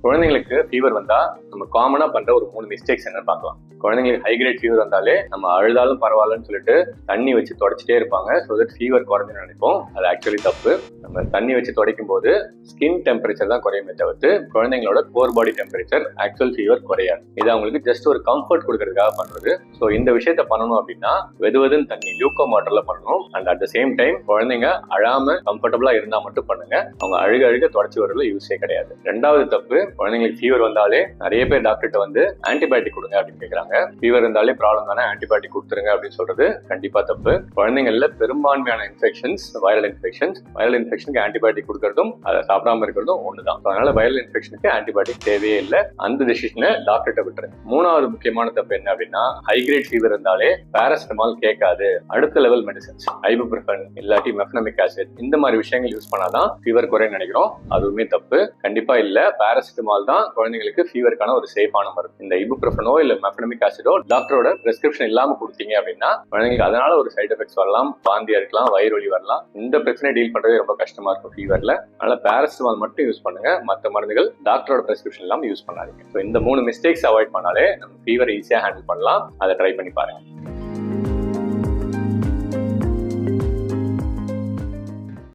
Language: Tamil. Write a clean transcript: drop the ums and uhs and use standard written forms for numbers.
குழந்தைங்களுக்கு ஃபீவர் வந்தா நம்ம காமனா பண்ற ஒரு 3 மிஸ்டேக்ஸ் என்ன பார்க்கலாம். குழந்தைங்களுக்கு ஹை கிரேட் ஃபீவர் வந்தாலே நம்ம அழுதாலும் பரவாயில்லன்னு சொல்லிட்டு தண்ணி வச்சு தொடச்சிட்டே இருப்பாங்க. ஸோ தட் ஃபீவர் குறைஞ்சுன்னு நினைப்போம். அது ஆக்சுவலி தப்பு. நம்ம தண்ணி வச்சு துடைக்கும் போது ஸ்கின் டெம்பரேச்சர் தான் குறையுமே தவிர்த்து குழந்தைங்களோட core body temperature actual fever குறையாது. இது அவங்களுக்கு ஜஸ்ட் ஒரு கம்ஃபர்ட் கொடுக்கறதுக்காக பண்றது. ஸோ இந்த விஷயத்த பண்ணணும் அப்படின்னா வெதுவெதுன்னு தண்ணி லியூக்கோ வாட்டர்ல பண்ணணும். And at the same time குழந்தைங்க அழாம கம்ஃபர்டபுளா இருந்தா மட்டும் பண்ணுங்க. அவங்க அழுக தொடச்சி வரல யூஸே கிடையாது. ரெண்டாவது தப்பு, குழந்தைங்களுக்கு ஃபீவர் வந்தாலே நிறைய பேர் டாக்டர்கிட்ட வந்து ஆன்டிபயோட்டிக் கொடுங்க அப்படின்னு கேட்கறாங்க. ஃபீவர் இருந்தாலே ப்ராப்ளம் தானே, ஆன்டிபயோட்டிக் கொடுத்துருங்க அப்படின்னு சொல்றது கண்டிப்பா தப்பு. குழந்தைங்கள்ல பெரும்பான்மையான இன்ஃபெக்ஷன்ஸ் வைரல் இன்ஃபெக்ஷனுக்கு ஆன்டிபயோட்டிக் கொடுக்கறதும் அதை சாப்பிடாம இருக்கிறதும் ஒண்ணுதான். அதனால வைரல் இன்ஃபெக்ஷனுக்கு ஆன்டிபயோட்டிக் தேவையே இல்லை. அந்த டிசிஷனை டாக்டர்கிட்ட விட்டுருங்க. மூணாவது முக்கியமான தப்பு என்ன அப்படின்னா, ஹை கிரேட் ஃபீவர் இருந்தாலே பாராசிட்டமால் கேட்காது. அடுத்த லெவல் மெடிசன்ஸ் ஐபுப்ரோஃபன் இல்லாட்டி மெஃபனமிக் ஆசிட் இந்த மாதிரி விஷயங்கள் யூஸ் பண்ணாதான் ஃபீவர் குறைன்னு நினைக்கிறோம். அதுவுமே தப்பு. கண்டிப்பா இல்ல. பாராசிட்டமால் தான் குழந்தைங்களுக்கு ஃபீவருக்கான ஒரு சேஃபான மருந்து. இந்த ஐபுப்ரோஃபனோ இல்ல மெஃபனமிக் ஆசிடோ டாக்டரோட பிரெஸ்கிரிப்ஷன் இல்லாம கொடுத்தீங்க அப்படின்னா குழந்தைங்களுக்கு அதனால ஒரு சைடு எஃபெக்ட்ஸ் வரலாம், வாந்தியா இருக்கலாம், வயிறு வலி வரலாம். இந்த பிரச்சனை டீல் பண்றதே ரொம்ப கஷ்டமா இருக்கும் ஃபீவர்ல. அதனால பாராசிட்டமால் மட்டும் யூஸ் பண்ணுங்க. மற்ற மருந்துகள் டாக்டரோட பிரெஸ்கிரிப்ஷன் இல்லாம யூஸ் பண்ணாதீங்க. இந்த 3 மிஸ்டேக்ஸ் அவாய்ட் பண்ணாலே நம்ம ஃபீவர் ஈஸியா ஹேண்டில் பண்ணலாம். அதை ட்ரை பண்ணி பாருங்க.